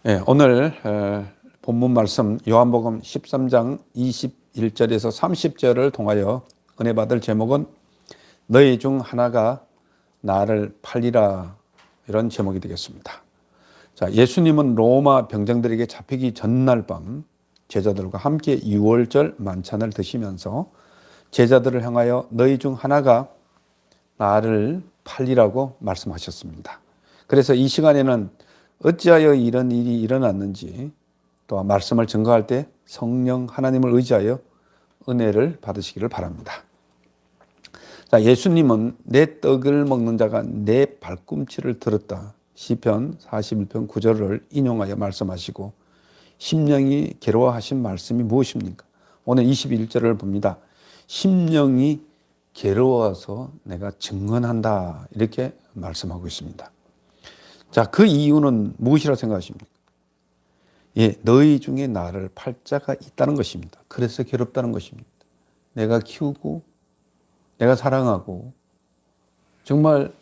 예, 오늘 본문 말씀 요한복음 13장 21절에서 30절을 통하여 은혜 받을 제목은 너희 중 하나가 나를 팔리라, 이런 제목이 되겠습니다. 자, 예수님은 로마 병정들에게 잡히기 전날 밤 제자들과 함께 유월절 만찬을 드시면서 제자들을 향하여 너희 중 하나가 나를 팔리라고 말씀하셨습니다. 그래서 이 시간에는 어찌하여 이런 일이 일어났는지, 또 말씀을 증거할 때 성령 하나님을 의지하여 은혜를 받으시기를 바랍니다. 자, 예수님은 내 떡을 먹는 자가 내 발꿈치를 들었다, 시편 41편 9절을 인용하여 말씀하시고, 심령이 괴로워하신 말씀이 무엇입니까? 오늘 21절을 봅니다. 심령이 괴로워서 내가 증언한다, 이렇게 말씀하고 있습니다. 자, 그 이유는 무엇이라 생각하십니까? 예, 너희 중에 나를 팔 자가 있다는 것입니다. 그래서 괴롭다는 것입니다. 내가 키우고 내가 사랑하고 정말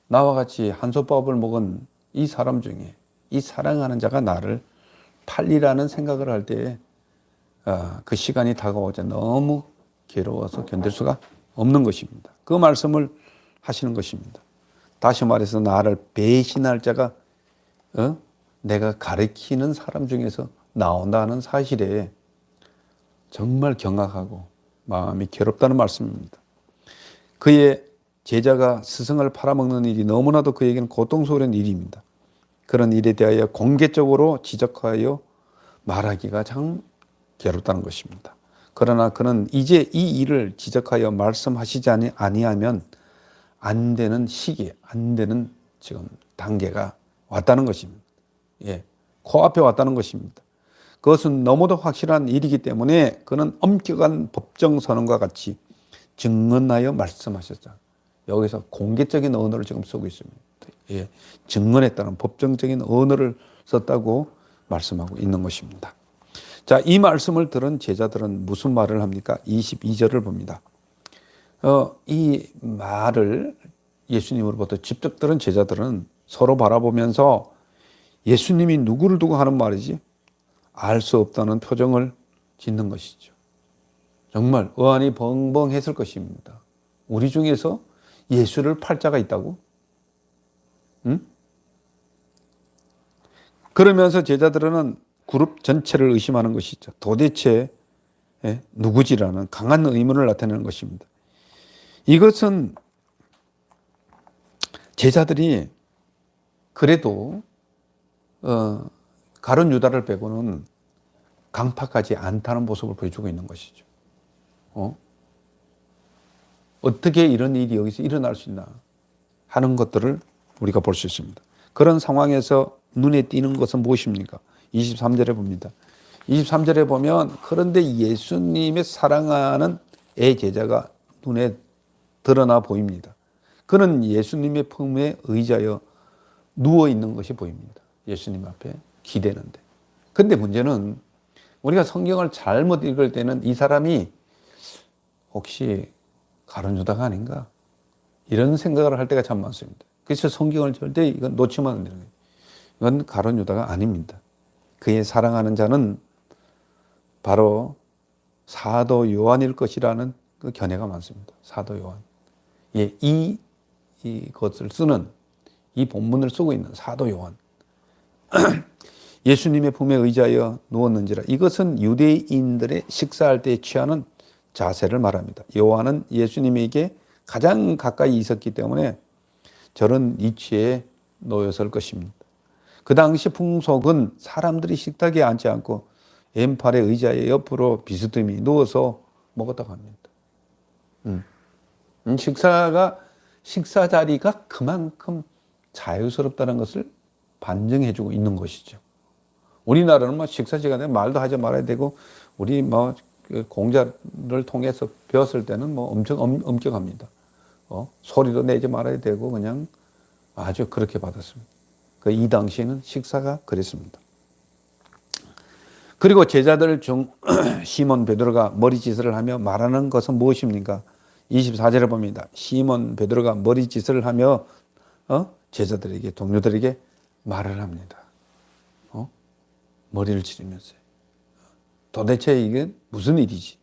나와 같이 한솥밥을 먹은 이 사람 중에 이 사랑하는 자가 나를 팔리라는 생각을 할 때 그 시간이 다가오자 너무 괴로워서 견딜 수가 없는 것입니다. 그 말씀을 하시는 것입니다. 다시 말해서 나를 배신할 자가 내가 가르치는 사람 중에서 나온다는 사실에 정말 경악하고 마음이 괴롭다는 말씀입니다. 그의 제자가 스승을 팔아먹는 일이 너무나도 그에게는 고통스러운 일입니다. 그런 일에 대하여 공개적으로 지적하여 말하기가 참 괴롭다는 것입니다. 그러나 그는 이제 이 일을 지적하여 말씀하시지 아니하면 안 되는 시기, 안 되는 지금 단계가 왔다는 것입니다. 예, 코앞에 왔다는 것입니다. 그것은 너무도 확실한 일이기 때문에 그는 엄격한 법정 선언과 같이 증언하여 말씀하셨죠. 여기서 공개적인 언어를 지금 쓰고 있습니다. 예, 증언했다는 법정적인 언어를 썼다고 말씀하고 있는 것입니다. 자, 이 말씀을 들은 제자들은 무슨 말을 합니까? 22절을 봅니다. 이 말을 예수님으로부터 직접 들은 제자들은 서로 바라보면서 예수님이 누구를 두고 하는 말이지? 알 수 없다는 표정을 짓는 것이죠. 정말 의안이 벙벙했을 것입니다. 우리 중에서 예수를 팔 자가 있다고? 응? 그러면서 제자들은 그룹 전체를 의심하는 것이죠. 도대체 누구지라는 강한 의문을 나타내는 것입니다. 이것은 제자들이 그래도 가룟 유다를 빼고는 강팍하지 않다는 모습을 보여주고 있는 것이죠. 어떻게 이런 일이 여기서 일어날 수 있나 하는 것들을 우리가 볼 수 있습니다. 그런 상황에서 눈에 띄는 것은 무엇입니까? 23절에 봅니다. 23절에 보면 그런데 예수님의 사랑하는 애 제자가 눈에 드러나 보입니다. 그는 예수님의 품에 의지하여 누워있는 것이 보입니다. 예수님 앞에 기대는데. 근데 문제는 우리가 성경을 잘못 읽을 때는 이 사람이 혹시 가룟 유다가 아닌가? 이런 생각을 할 때가 참 많습니다. 그래서 성경을 절대 이건 놓치면 안 되는 거예요. 이건 가룟 유다가 아닙니다. 그의 사랑하는 자는 바로 사도 요한일 것이라는 그 견해가 많습니다. 사도 요한. 예, 이것을 쓰는, 이 본문을 쓰고 있는 사도 요한. 예수님의 품에 의지하여 누웠는지라. 이것은 유대인들의 식사할 때 취하는 자세를 말합니다. 요한은 예수님에게 가장 가까이 있었기 때문에 저런 위치에 놓였을 것입니다. 그 당시 풍속은 사람들이 식탁에 앉지 않고 왼팔에 의자에 옆으로 비스듬히 누워서 먹었다고 합니다. 식사 자리가 그만큼 자유스럽다는 것을 반증해주고 있는 것이죠. 우리나라는 식사 시간에 말도 하지 말아야 되고, 우리 공자를 통해서 배웠을 때는 엄청 엄격합니다. 소리도 내지 말아야 되고, 그냥 아주 그렇게 받았습니다. 이 당시에는 식사가 그랬습니다. 그리고 제자들 중 시몬 베드로가 머리짓을 하며 말하는 것은 무엇입니까? 24절에 봅니다. 시몬 베드로가 머리짓을 하며 제자들에게, 동료들에게 말을 합니다. 머리를 치르면서 도대체 이게 무슨 일이지?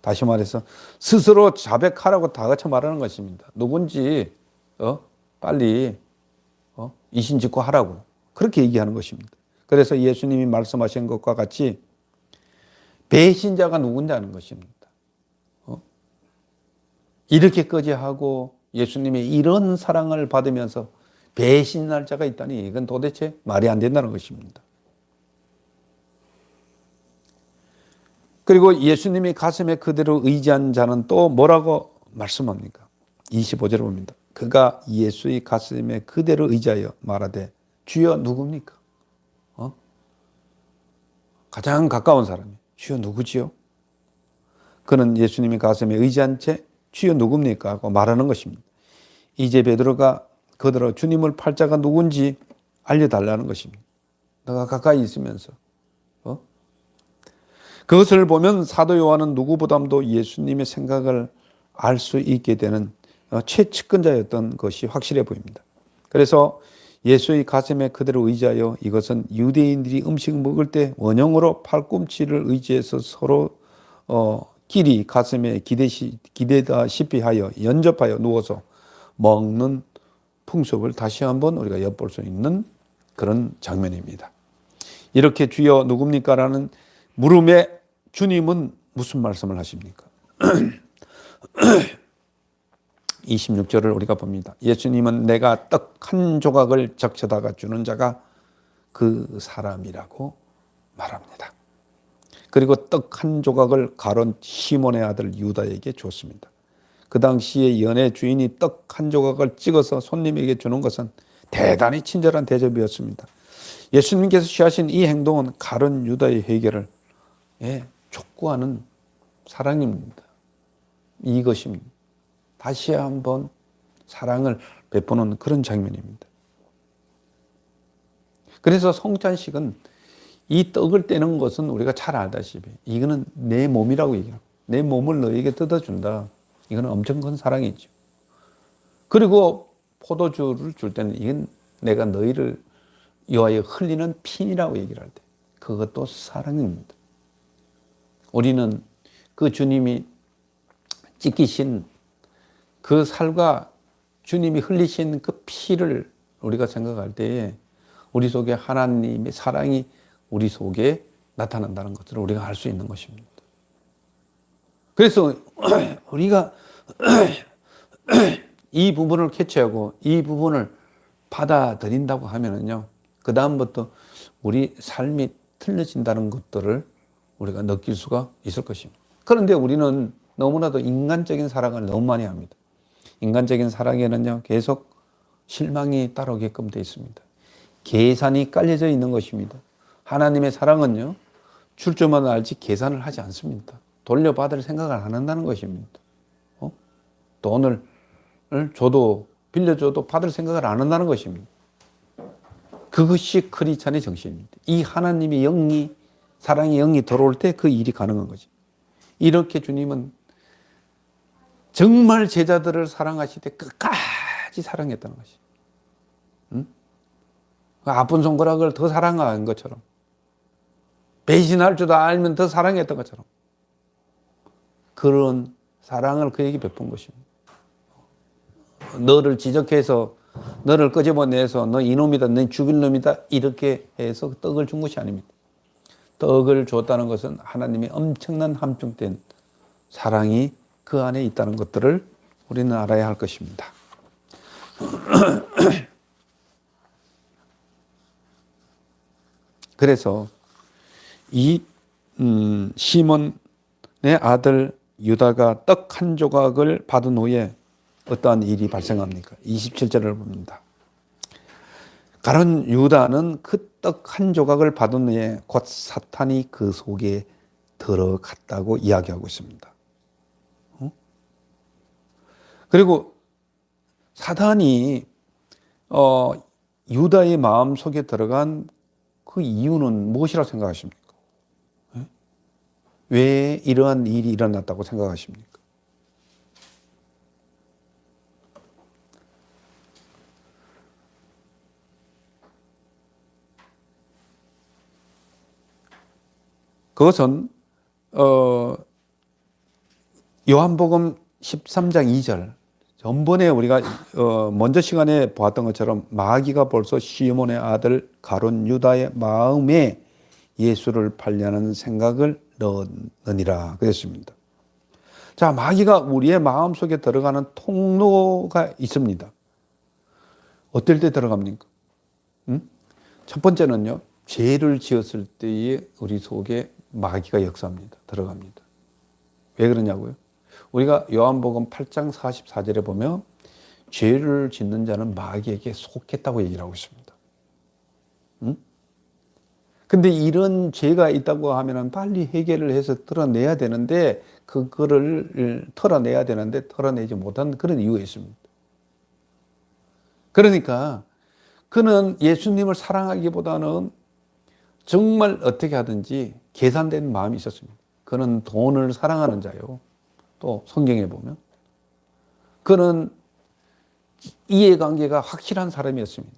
다시 말해서 스스로 자백하라고 다 같이 말하는 것입니다. 누군지 빨리 이신직고 하라고 그렇게 얘기하는 것입니다. 그래서 예수님이 말씀하신 것과 같이 배신자가 누군지 아는 것입니다. 이렇게까지 하고 예수님의 이런 사랑을 받으면서 배신할 자가 있다니 이건 도대체 말이 안 된다는 것입니다. 그리고 예수님이 가슴에 그대로 의지한 자는 또 뭐라고 말씀합니까? 25절을 봅니다. 그가 예수의 가슴에 그대로 의지하여 말하되 주여 누굽니까? 가장 가까운 사람이 주여 누구지요? 그는 예수님이 가슴에 의지한 채 주여 누굽니까? 하고 말하는 것입니다. 이제 베드로가 그대로 주님을 팔자가 누군지 알려달라는 것입니다. 내가 가까이 있으면서 그것을 보면 사도 요한은 누구보다도 예수님의 생각을 알 수 있게 되는 최측근자였던 것이 확실해 보입니다. 그래서 예수의 가슴에 그대로 의지하여 이것은 유대인들이 음식 먹을 때 원형으로 팔꿈치를 의지해서 서로 끼리 가슴에 기대다시피 하여 연접하여 누워서 먹는 풍습을 다시 한번 우리가 엿볼 수 있는 그런 장면입니다. 이렇게 주여 누굽니까? 라는 물음에 주님은 무슨 말씀을 하십니까? 26절을 우리가 봅니다. 예수님은 내가 떡 한 조각을 적셔다가 주는 자가 그 사람이라고 말합니다. 그리고 떡 한 조각을 가론 시몬의 아들 유다에게 줬습니다. 그 당시에 연회 주인이 떡 한 조각을 찍어서 손님에게 주는 것은 대단히 친절한 대접이었습니다. 예수님께서 취하신 이 행동은 가론 유다의 회개를 촉구하는 사랑입니다. 이것입니다. 다시 한번 사랑을 베푸는 그런 장면입니다. 그래서 성찬식은 이 떡을 떼는 것은 우리가 잘 알다시피 이거는 내 몸이라고 얘기합니다. 내 몸을 너에게 뜯어준다. 이거는 엄청 큰 사랑이죠. 그리고 포도주를 줄 때는 이건 내가 너희를 위하여 흘리는 피니라고 얘기를 할 때 그것도 사랑입니다. 우리는 그 주님이 찢기신 그 살과 주님이 흘리신 그 피를 우리가 생각할 때에 우리 속에 하나님의 사랑이 우리 속에 나타난다는 것을 우리가 알 수 있는 것입니다. 그래서 우리가 이 부분을 캐치하고 이 부분을 받아들인다고 하면은요, 그 다음부터 우리 삶이 틀려진다는 것들을 우리가 느낄 수가 있을 것입니다. 그런데 우리는 너무나도 인간적인 사랑을 너무 많이 합니다. 인간적인 사랑에는요, 계속 실망이 따라오게끔 되어 있습니다. 계산이 깔려져 있는 것입니다. 하나님의 사랑은요, 줄 줄만 알지 계산을 하지 않습니다. 돌려받을 생각을 안 한다는 것입니다. 돈을 줘도 빌려줘도 받을 생각을 안 한다는 것입니다. 그것이 크리스찬의 정신입니다. 이 하나님의 영이, 사랑의 영이 들어올 때 그 일이 가능한 거죠. 이렇게 주님은 정말 제자들을 사랑하실 때 끝까지 사랑했다는 것이. 아픈 손가락을 더 사랑한 것처럼, 배신할 줄도 알면 더 사랑했던 것처럼, 그런 사랑을 그에게 베푼 것입니다. 너를 지적해서, 너를 끄집어내서 너 이놈이다, 너 죽일 놈이다 이렇게 해서 떡을 준 것이 아닙니다. 떡을 줬다는 것은 하나님의 엄청난 함축된 사랑이 그 안에 있다는 것들을 우리는 알아야 할 것입니다. 그래서 이 시몬의 아들 유다가 떡 한 조각을 받은 후에 어떠한 일이 발생합니까? 27절을 봅니다. 가론 유다는 그 떡 한 조각을 받은 후에 곧 사탄이 그 속에 들어갔다고 이야기하고 있습니다. 그리고 사탄이 유다의 마음 속에 들어간 그 이유는 무엇이라고 생각하십니까? 왜 이러한 일이 일어났다고 생각하십니까? 그것은 요한복음 13장 2절 전번에 우리가 먼저 시간에 보았던 것처럼 마귀가 벌써 시몬의 아들 가룟 유다의 마음에 예수를 팔려는 생각을 넣으니라 그랬습니다. 자, 마귀가 우리의 마음속에 들어가는 통로가 있습니다. 어떨 때 들어갑니까? 첫 번째는요, 죄를 지었을 때에 우리 속에 마귀가 역사합니다. 들어갑니다. 왜 그러냐고요? 우리가 요한복음 8장 44절에 보면 죄를 짓는 자는 마귀에게 속했다고 얘기를 하고 있습니다. 근데 이런 죄가 있다고 하면 빨리 해결을 해서 털어내야 되는데 그거를 털어내야 되는데 털어내지 못한 그런 이유가 있습니다. 그러니까 그는 예수님을 사랑하기보다는 정말 어떻게 하든지 계산된 마음이 있었습니다. 그는 돈을 사랑하는 자요. 또 성경에 보면 그는 이해관계가 확실한 사람이었습니다.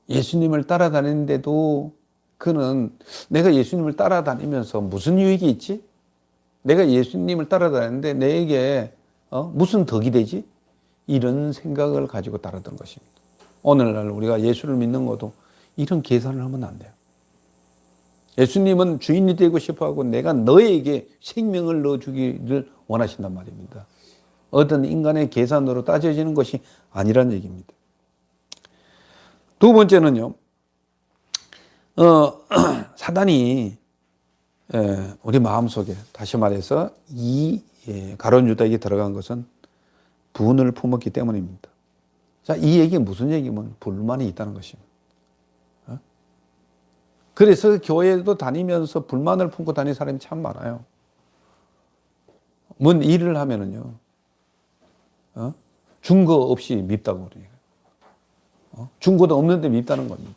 예수님을 따라다니는데도 그는 내가 예수님을 따라다니면서 무슨 유익이 있지? 내가 예수님을 따라다니는데 내게 무슨 덕이 되지? 이런 생각을 가지고 따랐던 것입니다. 오늘날 우리가 예수를 믿는 것도 이런 계산을 하면 안 돼요. 예수님은 주인이 되고 싶어하고 내가 너에게 생명을 넣어주기를 원하신단 말입니다. 어떤 인간의 계산으로 따져지는 것이 아니란 얘기입니다. 두 번째는요, 사단이 우리 마음속에 다시 말해서 이 가룟 유다에게 들어간 것은 분을 품었기 때문입니다. 자, 이 얘기는 무슨 얘기면 불만이 있다는 것입니다. 그래서 교회도 다니면서 불만을 품고 다니는 사람이 참 많아요. 뭔 일을 하면은요, 증거 없이 밉다고 그래요. 증거도 없는데 밉다는 겁니다.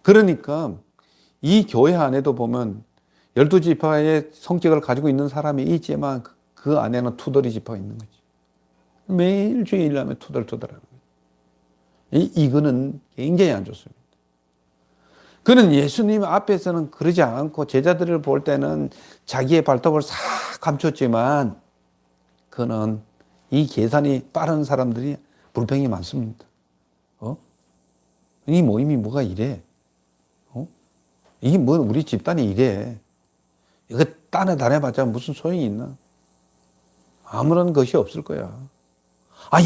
그러니까 이 교회 안에도 보면 12지파의 성격을 가지고 있는 사람이 있지만 그 안에는 투덜이 지파가 있는 거지. 매일 주일 하면 투덜투덜하는 거예요. 이거는 굉장히 안 좋습니다. 그는 예수님 앞에서는 그러지 않고 제자들을 볼 때는 자기의 발톱을 싹 감췄지만 그는 이 계산이 빠른 사람들이 불평이 많습니다. 이 모임이 뭐가 이래? 이게 뭐 우리 집단이 이래? 이거 딴에 다녀봤자 무슨 소용이 있나? 아무런 것이 없을 거야.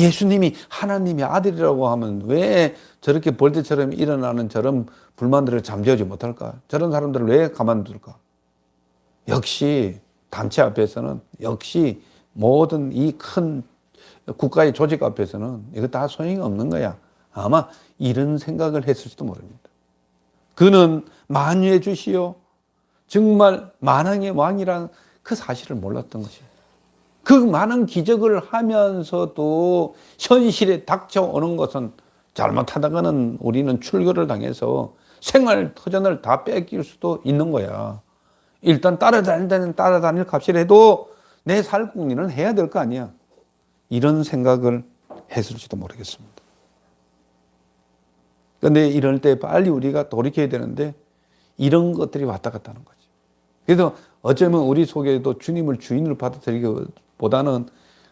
예수님이 하나님의 아들이라고 하면 왜 저렇게 벌떼처럼 일어나는 저런 불만들을 잠재우지 못할까? 저런 사람들을 왜 가만둘까? 역시 단체 앞에서는 역시 모든 이 큰 국가의 조직 앞에서는 이거 다 소용이 없는 거야. 아마 이런 생각을 했을지도 모릅니다. 그는 만유의 주시요 정말 만왕의 왕이란 그 사실을 몰랐던 것이에요. 그 많은 기적을 하면서도 현실에 닥쳐오는 것은 잘못하다가는 우리는 출교를 당해서 생활 터전을 다 뺏길 수도 있는 거야. 일단 따라다닐 때는 따라다닐 값이라도 내 살궁리는 해야 될 거 아니야. 이런 생각을 했을지도 모르겠습니다. 그런데 이럴 때 빨리 우리가 돌이켜야 되는데 이런 것들이 왔다 갔다 하는 거지. 그래서 어쩌면 우리 속에도 주님을 주인으로 받아들이기보다는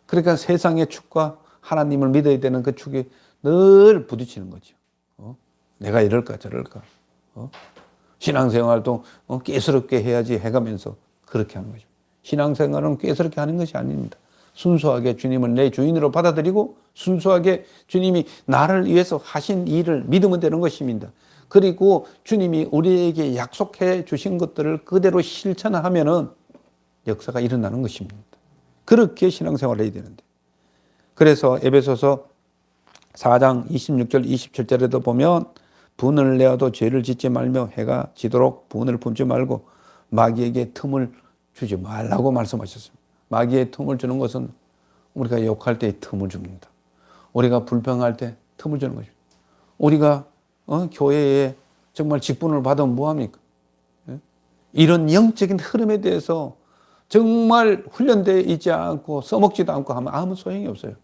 그러니까 세상의 축과 하나님을 믿어야 되는 그 축에 늘 부딪히는 거죠. 내가 이럴까 저럴까. 신앙생활도 깨스럽게 해야지 해가면서 그렇게 하는 거죠. 신앙생활은 깨스럽게 하는 것이 아닙니다. 순수하게 주님을 내 주인으로 받아들이고 순수하게 주님이 나를 위해서 하신 일을 믿으면 되는 것입니다. 그리고 주님이 우리에게 약속해 주신 것들을 그대로 실천하면은 역사가 일어나는 것입니다. 그렇게 신앙생활을 해야 되는데. 그래서 에베소서 4장 26절 27절에도 보면 분을 내어도 죄를 짓지 말며 해가 지도록 분을 품지 말고 마귀에게 틈을 주지 말라고 말씀하셨습니다. 마귀의 틈을 주는 것은 우리가 욕할 때 틈을 줍니다. 우리가 불평할 때 틈을 주는 것입니다. 우리가 교회에 정말 직분을 받으면 뭐합니까? 이런 영적인 흐름에 대해서 정말 훈련되어 있지 않고 써먹지도 않고 하면 아무 소용이 없어요.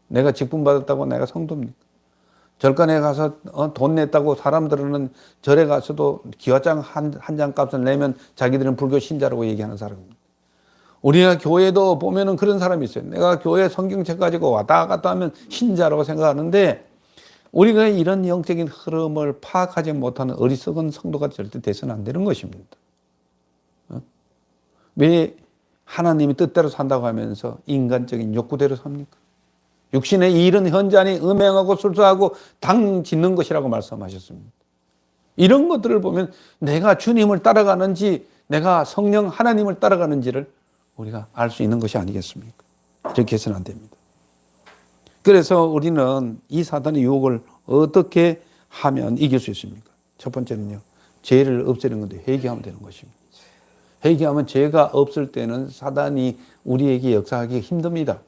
내가 직분 받았다고 내가 성도입니까? 절간에 가서 돈 냈다고 사람들은 절에 가서도 기와장 한 장 값을 내면 자기들은 불교 신자라고 얘기하는 사람입니다. 우리가 교회도 보면은 그런 사람이 있어요. 내가 교회 성경책 가지고 왔다 갔다 하면 신자라고 생각하는데, 우리가 이런 영적인 흐름을 파악하지 못하는 어리석은 성도가 절대 돼서는 안 되는 것입니다. 왜 하나님이 뜻대로 산다고 하면서 인간적인 욕구대로 삽니까? 육신의 일은 현저하니 음행하고 술수하고 당 짓는 것이라고 말씀하셨습니다. 이런 것들을 보면 내가 주님을 따라가는지 내가 성령 하나님을 따라가는지를 우리가 알 수 있는 것이 아니겠습니까? 이렇게 해서는 안 됩니다. 그래서 우리는 이 사단의 유혹을 어떻게 하면 이길 수 있습니까? 첫 번째는요, 죄를 없애는 건데 회개하면 되는 것입니다. 회개하면 죄가 없을 때는 사단이 우리에게 역사하기 힘듭니다.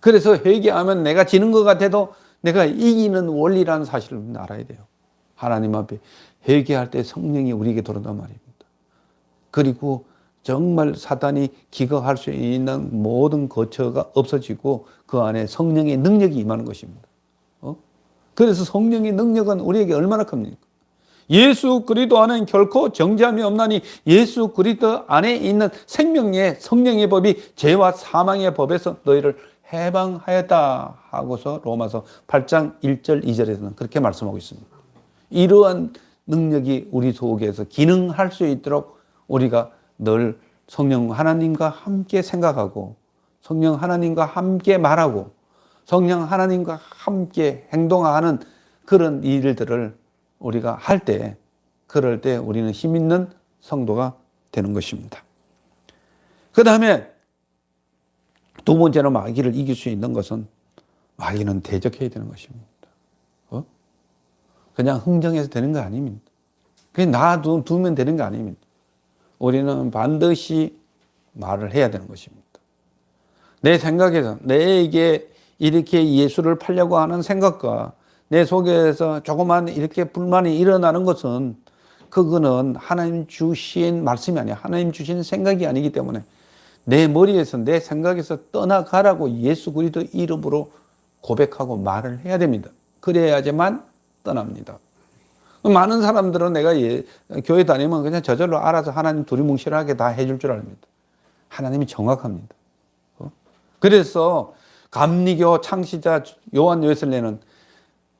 그래서 회개하면 내가 지는 것 같아도 내가 이기는 원리라는 사실을 알아야 돼요. 하나님 앞에 회개할 때 성령이 우리에게 들어온단 말입니다. 그리고 정말 사단이 기거할 수 있는 모든 거처가 없어지고 그 안에 성령의 능력이 임하는 것입니다. 그래서 성령의 능력은 우리에게 얼마나 큽니까? 예수 그리스도 안에는 결코 정죄함이 없나니 예수 그리스도 안에 있는 생명의 성령의 법이 죄와 사망의 법에서 너희를 해방하였다 하고서 로마서 8장 1절 2절에서는 그렇게 말씀하고 있습니다. 이러한 능력이 우리 속에서 기능할 수 있도록 우리가 늘 성령 하나님과 함께 생각하고 성령 하나님과 함께 말하고 성령 하나님과 함께 행동하는 그런 일들을 우리가 할 때, 그럴 때 우리는 힘 있는 성도가 되는 것입니다. 그 다음에 두 번째로 마귀를 이길 수 있는 것은 마귀는 대적해야 되는 것입니다. 그냥 흥정해서 되는 거 아닙니다. 그냥 놔두면 되는 거 아닙니다. 우리는 반드시 말을 해야 되는 것입니다. 내 생각에서 내게 이렇게 예수를 팔려고 하는 생각과 내 속에서 조그만 이렇게 불만이 일어나는 것은 그거는 하나님 주신 말씀이 아니야. 하나님 주신 생각이 아니기 때문에 내 머리에서 내 생각에서 떠나가라고 예수 그리스도 이름으로 고백하고 말을 해야 됩니다. 그래야지만 떠납니다. 많은 사람들은 내가 교회 다니면 그냥 저절로 알아서 하나님 두리뭉실하게 다 해줄 줄 압니다. 하나님이 정확합니다. 그래서 감리교 창시자 요한 웨슬레는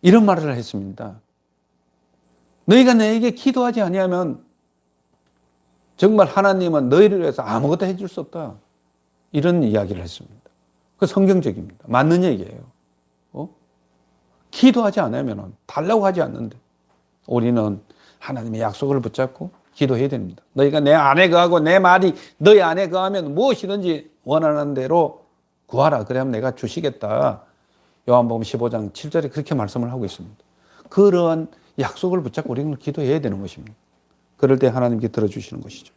이런 말을 했습니다. 너희가 내게 기도하지 아니하면 정말 하나님은 너희를 위해서 아무것도 해줄 수 없다. 이런 이야기를 했습니다. 그 성경적입니다. 맞는 얘기예요. 기도하지 않으면 달라고 하지 않는데 우리는 하나님의 약속을 붙잡고 기도해야 됩니다. 너희가 내 안에 거하고 내 말이 너희 안에 거하면 무엇이든지 원하는 대로 구하라. 그러면 내가 주시겠다. 요한복음 15장 7절에 그렇게 말씀을 하고 있습니다. 그러한 약속을 붙잡고 우리는 기도해야 되는 것입니다. 그럴 때 하나님께 들어주시는 것이죠.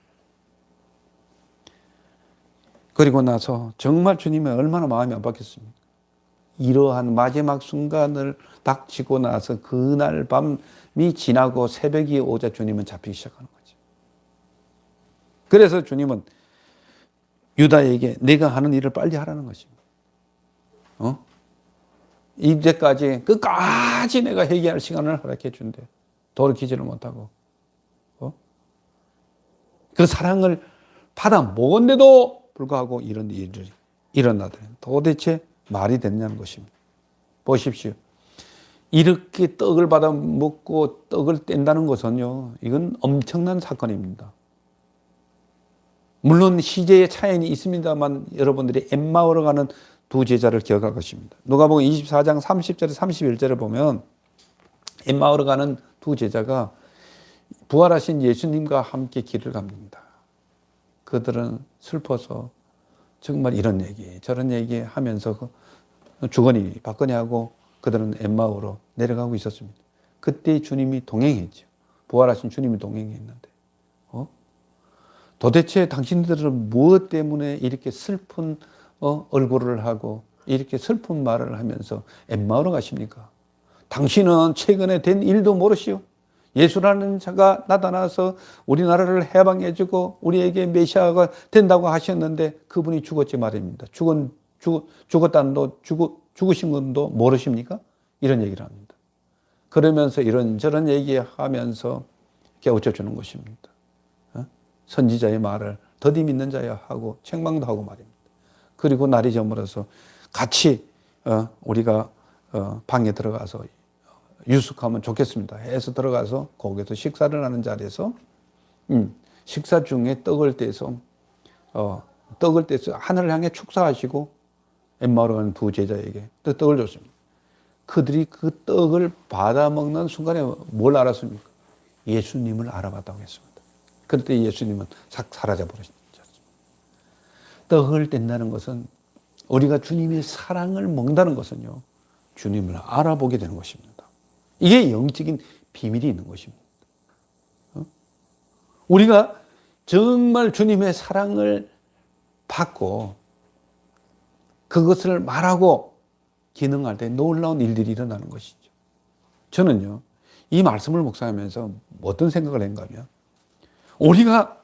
그리고 나서 정말 주님이 얼마나 마음이 아팠겠습니까? 이러한 마지막 순간을 닥치고 나서 그날 밤이 지나고 새벽이 오자 주님은 잡히기 시작하는 거죠. 그래서 주님은 유다에게 내가 하는 일을 빨리 하라는 것입니다. 이제까지 끝까지 내가 회개할 시간을 허락해 준대. 돌이키지를 못하고 그 사랑을 받아 먹었는데도 불구하고 이런 일들이 일어나더니 도대체 말이 됐냐는 것입니다. 보십시오. 이렇게 떡을 받아 먹고 떡을 뗀다는 것은요, 이건 엄청난 사건입니다. 물론 시제의 차이는 있습니다만 여러분들이 엠마오로 가는 두 제자를 기억할 것입니다. 누가복음 24장 30절에 31절을 보면 엠마오로 가는 두 제자가 부활하신 예수님과 함께 길을 갑니다. 그들은 슬퍼서 정말 이런 얘기 저런 얘기 하면서 주거니 받거니 하고 그들은 엠마오로 내려가고 있었습니다. 그때 주님이 동행했죠. 부활하신 주님이 동행했는데 도대체 당신들은 무엇 때문에 이렇게 슬픈 얼굴을 하고 이렇게 슬픈 말을 하면서 엠마오로 가십니까? 당신은 최근에 된 일도 모르시오. 예수라는 자가 나타나서 우리나라를 해방해주고 우리에게 메시아가 된다고 하셨는데 그분이 죽었지 말입니다. 죽으신 분도 모르십니까? 이런 얘기를 합니다. 그러면서 이런저런 얘기하면서 깨우쳐주는 것입니다. 선지자의 말을 더디 믿는 자야 하고 책망도 하고 말입니다. 그리고 날이 저물어서 같이 우리가 방에 들어가서 유숙하면 좋겠습니다 해서 들어가서 거기서 식사를 하는 자리에서 식사 중에 떡을 떼서 하늘을 향해 축사하시고 엠마오로 가는 두 제자에게 떡을 줬습니다. 그들이 그 떡을 받아 먹는 순간에 뭘 알았습니까? 예수님을 알아봤다고 했습니다. 그때 예수님은 싹 사라져 버리셨습니다. 떡을 뗀다는 것은 우리가 주님의 사랑을 먹는다는 것은요, 주님을 알아보게 되는 것입니다. 이게 영적인 비밀이 있는 것입니다. 우리가 정말 주님의 사랑을 받고 그것을 말하고 기능할 때 놀라운 일들이 일어나는 것이죠. 저는요, 이 말씀을 묵상하면서 어떤 생각을 했는가 하면, 우리가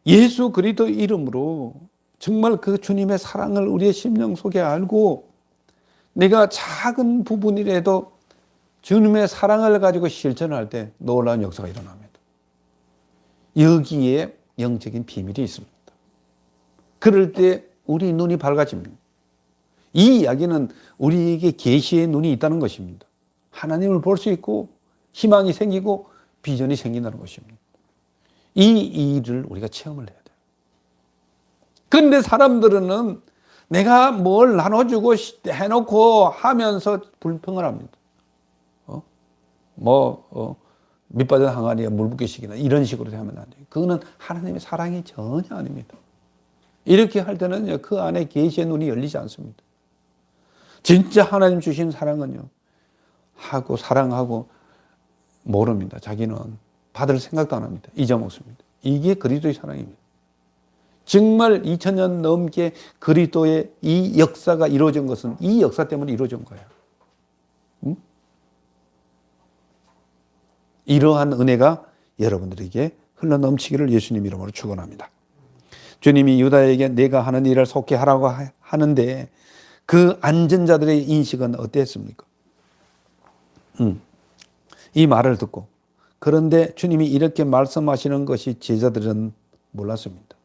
예수 그리스도 이름으로 정말 그 주님의 사랑을 우리의 심령 속에 알고 내가 작은 부분이라도 주님의 사랑을 가지고 실천할 때 놀라운 역사가 일어납니다. 여기에 영적인 비밀이 있습니다. 그럴 때 우리 눈이 밝아집니다. 이 이야기는 우리에게 계시의 눈이 있다는 것입니다. 하나님을 볼 수 있고 희망이 생기고 비전이 생긴다는 것입니다. 이 일을 우리가 체험을 해야 돼요. 그런데 사람들은 내가 뭘 나눠주고 해놓고 하면서 불평을 합니다. 밑빠진 항아리에 물 붓기식이나 이런 식으로 하면 안 돼요. 그거는 하나님의 사랑이 전혀 아닙니다. 이렇게 할 때는 그 안에 계시의 눈이 열리지 않습니다. 진짜 하나님 주신 사랑은요, 하고 사랑하고 모릅니다. 자기는 받을 생각도 안 합니다. 잊어먹습니다. 이게 그리스도의 사랑입니다. 정말 2000년 넘게 그리스도의 이 역사가 이루어진 것은 이 역사 때문에 이루어진 거예요. 이러한 은혜가 여러분들에게 흘러넘치기를 예수님 이름으로 축원합니다. 주님이 유다에게 내가 하는 일을 속히 하라고 하는데 그 안전자들의 인식은 어땠습니까? 이 말을 듣고, 그런데 주님이 이렇게 말씀하시는 것이 제자들은 몰랐습니다.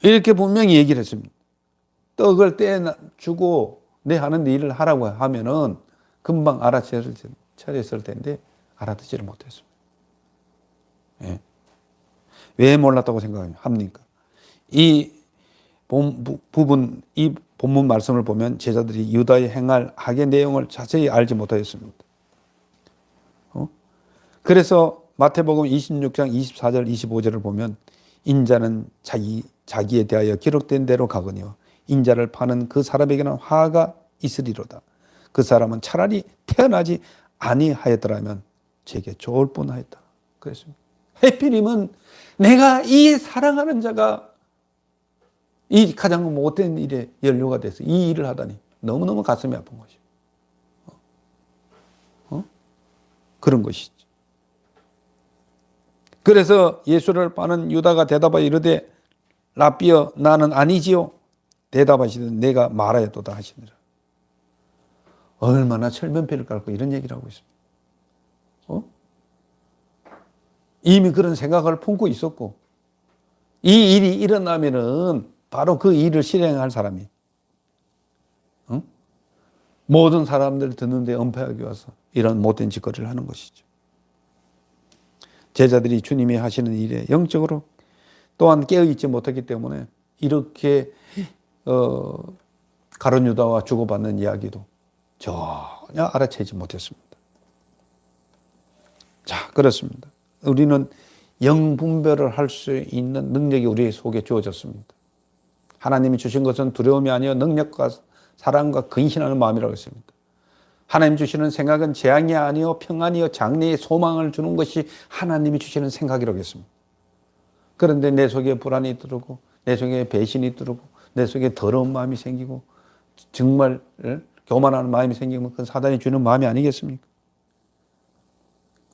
이렇게 분명히 얘기를 했습니다. 떡을 떼주고 내 하는 일을 하라고 하면은 금방 알아차렸을 텐데 알아듣지를 못했습니다. 예. 왜 몰랐다고 생각합니까? 이 부분, 이 본문 말씀을 보면 제자들이 유다의 행할 악의 내용을 자세히 알지 못하였습니다. 그래서 마태복음 26장 24절 25절을 보면 인자는 자기에 대하여 기록된 대로 가거니와 인자를 파는 그 사람에게는 화가 있으리로다. 그 사람은 차라리 태어나지 아니하였더라면 제게 좋을 뻔하였다. 그랬습니다. 해필이면 내가 이 사랑하는 자가 이 가장 못된 일에 연루가 돼서 이 일을 하다니 너무너무 가슴이 아픈 것이죠. 그런 것이죠. 그래서 예수를 파는 유다가 대답하여 이르되 라삐여 나는 아니지요. 대답하시되 내가 말하였도다 하시니라. 얼마나 철면피를 깔고 이런 얘기를 하고 있습니다. 이미 그런 생각을 품고 있었고 이 일이 일어나면은 바로 그 일을 실행할 사람이 모든 사람들 듣는데 은폐하게 와서 이런 못된 짓거리를 하는 것이죠. 제자들이 주님이 하시는 일에 영적으로 또한 깨어있지 못했기 때문에 이렇게 가룟 유다와 주고받는 이야기도 전혀 알아채지 못했습니다. 자, 그렇습니다. 우리는 영분별을 할 수 있는 능력이 우리 속에 주어졌습니다. 하나님이 주신 것은 두려움이 아니요 능력과 사랑과 근신하는 마음이라고 했습니다. 하나님 주시는 생각은 재앙이 아니요 평안이요 장래의 소망을 주는 것이 하나님이 주시는 생각이라고 했습니다. 그런데 내 속에 불안이 들고 내 속에 배신이 들고 내 속에 더러운 마음이 생기고 정말 교만하는 마음이 생기면 그건 사단이 주는 마음이 아니겠습니까?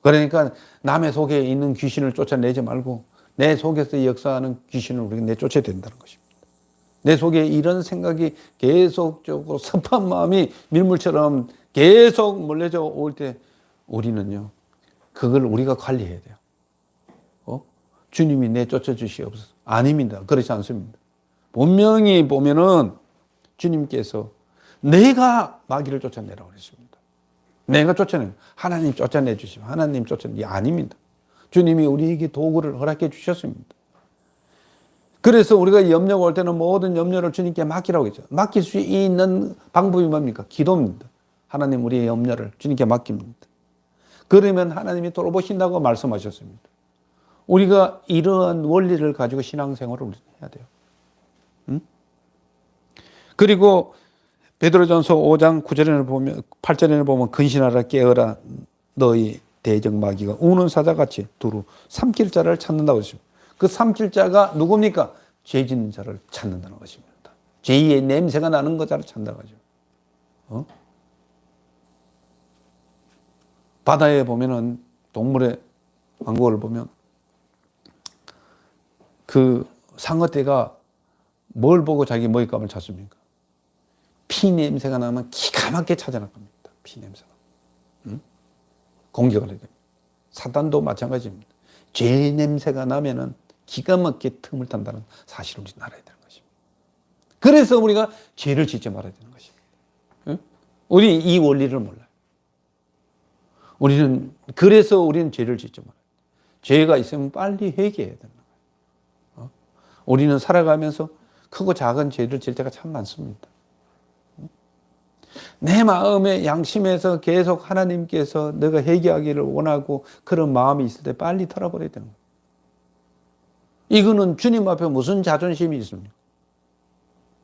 그러니까 남의 속에 있는 귀신을 쫓아내지 말고 내 속에서 역사하는 귀신을 우리가 내쫓아야 된다는 것입니다. 내 속에 이런 생각이 계속적으로 섭한 마음이 밀물처럼 계속 몰려져 올 때 우리는요, 그걸 우리가 관리해야 돼요. 주님이 내쫓아 주시옵소서. 아닙니다. 그렇지 않습니다. 분명히 보면은 주님께서 내가 마귀를 쫓아내라고 그랬습니다. 내가 쫓아내, 하나님 쫓아내 주시면 하나님 쫓아내, 아닙니다. 주님이 우리에게 도구를 허락해 주셨습니다. 그래서 우리가 염려가 올 때는 모든 염려를 주님께 맡기라고 했죠. 맡길 수 있는 방법이 뭡니까? 기도입니다. 하나님 우리의 염려를 주님께 맡깁니다. 그러면 하나님이 돌보신다고 말씀하셨습니다. 우리가 이러한 원리를 가지고 신앙생활을 우리는 해야 돼요. 그리고 베드로전서 5장 9절에 보면 8절에 보면 근신하라 깨어라 너희 대적 마귀가 우는 사자같이 두루 삼킬 자를 찾는다고 했습니다. 그 삼킬 자가 누굽니까? 죄 짓는 자를 찾는다는 것입니다. 죄의 냄새가 나는 자를 찾는다는 거죠. 바다에 보면은 동물의 왕국을 보면 그 상어떼가 뭘 보고 자기 먹잇감을 찾습니까? 피 냄새가 나면 기가 막히게 찾아나갑니다. 피 냄새가. 공격을 해야 됩니다. 사단도 마찬가지입니다. 죄 냄새가 나면은 기가 막히게 틈을 탄다는 사실을 우리 알아야 되는 것입니다. 그래서 우리가 죄를 짓지 말아야 되는 것입니다. 우리 이 원리를 몰라요. 그래서 우리는 죄를 짓지 말아요. 죄가 있으면 빨리 회개해야 된다. 우리는 살아가면서 크고 작은 죄를 질 때가 참 많습니다. 내 마음의 양심에서 계속 하나님께서 내가 회개하기를 원하고 그런 마음이 있을 때 빨리 털어버려야 되는 거예요. 이거는 주님 앞에 무슨 자존심이 있습니까?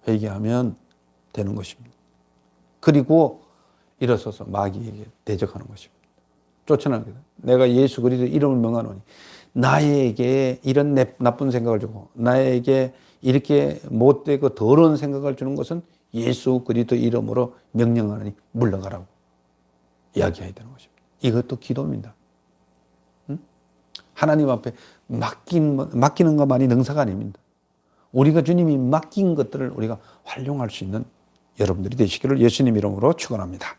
회개하면 되는 것입니다. 그리고 일어서서 마귀에게 대적하는 것입니다. 쫓아나는 거예요. 내가 예수 그리스도 이름을 명하노니 나에게 이런 나쁜 생각을 주고 나에게 이렇게 못되고 더러운 생각을 주는 것은 예수 그리스도 이름으로 명령하노니 물러가라고 이야기해야 되는 것입니다. 이것도 기도입니다. 하나님 앞에 맡기는 것만이 능사가 아닙니다. 우리가 주님이 맡긴 것들을 우리가 활용할 수 있는 여러분들이 되시기를 예수님 이름으로 축원합니다.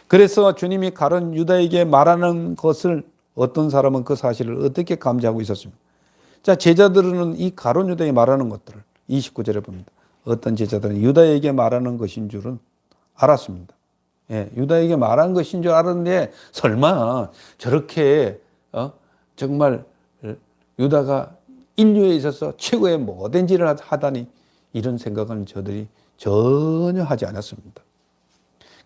그래서 주님이 가룟 유다에게 말하는 것을 어떤 사람은 그 사실을 어떻게 감지하고 있었습니까? 자, 제자들은 이 가룟 유다에 말하는 것들을 29절에 봅니다. 어떤 제자들은 유다에게 말하는 것인 줄은 알았습니다. 예, 유다에게 말한 것인 줄 알았는데 설마 저렇게 정말 유다가 인류에 있어서 최고의 모든 일을 하다니 이런 생각은 저들이 전혀 하지 않았습니다.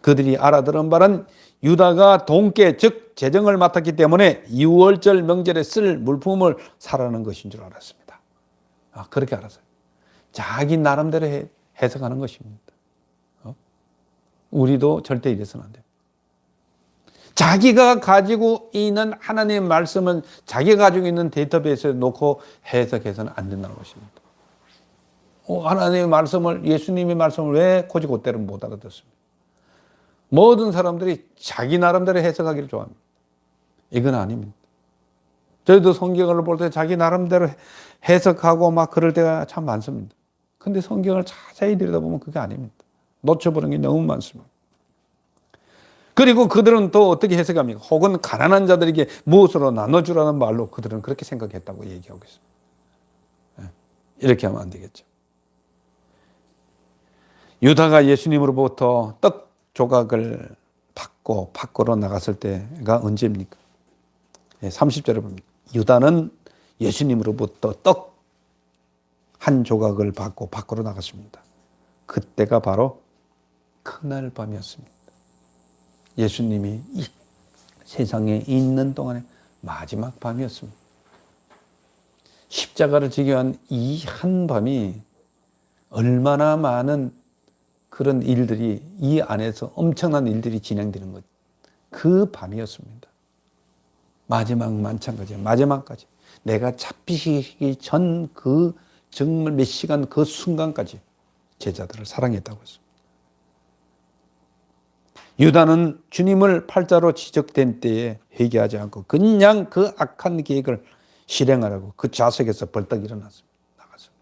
그들이 알아들은 바는 유다가 돈께 즉 재정을 맡았기 때문에 유월절 명절에 쓸 물품을 사라는 것인 줄 알았습니다. 그렇게 알았어요. 자기 나름대로 해석하는 것입니다. 우리도 절대 이래서는 안 돼요. 자기가 가지고 있는 하나님의 말씀은 자기가 가지고 있는 데이터베이스에 놓고 해석해서는 안 된다는 것입니다. 하나님의 말씀을, 예수님의 말씀을 왜 고지고대로 못 알아듣습니까? 모든 사람들이 자기 나름대로 해석하기를 좋아합니다. 이건 아닙니다. 저희도 성경을 볼 때 자기 나름대로 해석하고 막 그럴 때가 참 많습니다. 근데 성경을 자세히 들여다보면 그게 아닙니다. 놓쳐버린 게 너무 많습니다. 그리고 그들은 또 어떻게 해석합니까? 혹은 가난한 자들에게 무엇으로 나눠주라는 말로 그들은 그렇게 생각했다고 얘기하고 있습니다. 이렇게 하면 안 되겠죠. 유다가 예수님으로부터 떡 조각을 받고 밖으로 나갔을 때가 언제입니까? 30절에 보면 유다는 예수님으로부터 떡 한 조각을 받고 밖으로 나갔습니다. 그때가 바로 그날 밤이었습니다. 예수님이 이 세상에 있는 동안의 마지막 밤이었습니다. 십자가를 지기 위한 이 한 밤이 얼마나 많은 그런 일들이 이 안에서 엄청난 일들이 진행되는 것, 그 밤이었습니다. 마지막 만찬까지, 마지막까지 내가 잡히시기 전 그 정말 몇 시간 그 순간까지 제자들을 사랑했다고 했습니다. 유다는 주님을 팔자로 지적된 때에 회개하지 않고 그냥 그 악한 계획을 실행하라고 그 좌석에서 벌떡 일어났습니다. 나갔습니다.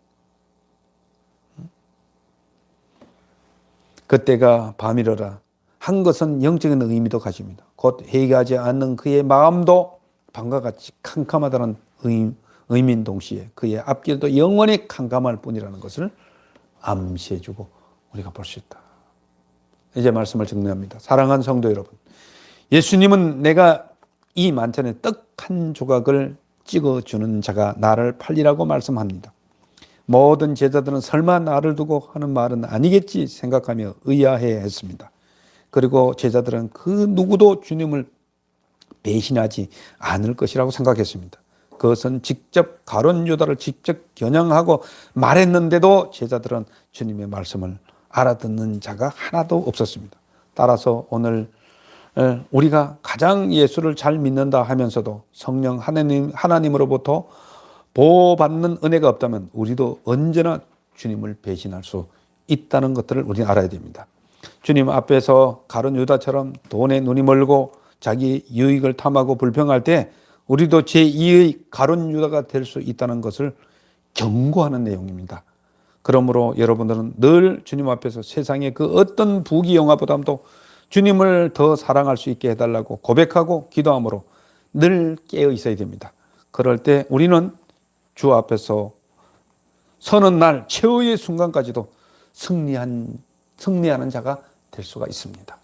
그때가 밤이러라 한 것은 영적인 의미도 가집니다. 곧 회개하지 않는 그의 마음도 밤과 같이 캄캄하다는 의미인 동시에 그의 앞길도 영원히 캄캄할 뿐이라는 것을 암시해주고 우리가 볼 수 있다. 이제 말씀을 정리합니다. 사랑하는 성도 여러분, 예수님은 내가 이 만찬에 떡 한 조각을 찍어주는 자가 나를 팔리라고 말씀합니다. 모든 제자들은 설마 나를 두고 하는 말은 아니겠지 생각하며 의아해 했습니다. 그리고 제자들은 그 누구도 주님을 배신하지 않을 것이라고 생각했습니다. 그것은 직접 가룟 유다를 직접 겨냥하고 말했는데도 제자들은 주님의 말씀을 알아듣는 자가 하나도 없었습니다. 따라서 오늘 우리가 가장 예수를 잘 믿는다 하면서도 성령 하나님으로부터 보호받는 은혜가 없다면 우리도 언제나 주님을 배신할 수 있다는 것들을 우리는 알아야 됩니다. 주님 앞에서 가룟 유다처럼 돈에 눈이 멀고 자기 유익을 탐하고 불평할 때 우리도 제2의 가룟 유다가 될 수 있다는 것을 경고하는 내용입니다. 그러므로 여러분들은 늘 주님 앞에서 세상의 그 어떤 부귀영화보다도 주님을 더 사랑할 수 있게 해달라고 고백하고 기도함으로 늘 깨어 있어야 됩니다. 그럴 때 우리는 주 앞에서 서는 날 최후의 순간까지도 승리하는 자가 될 수가 있습니다.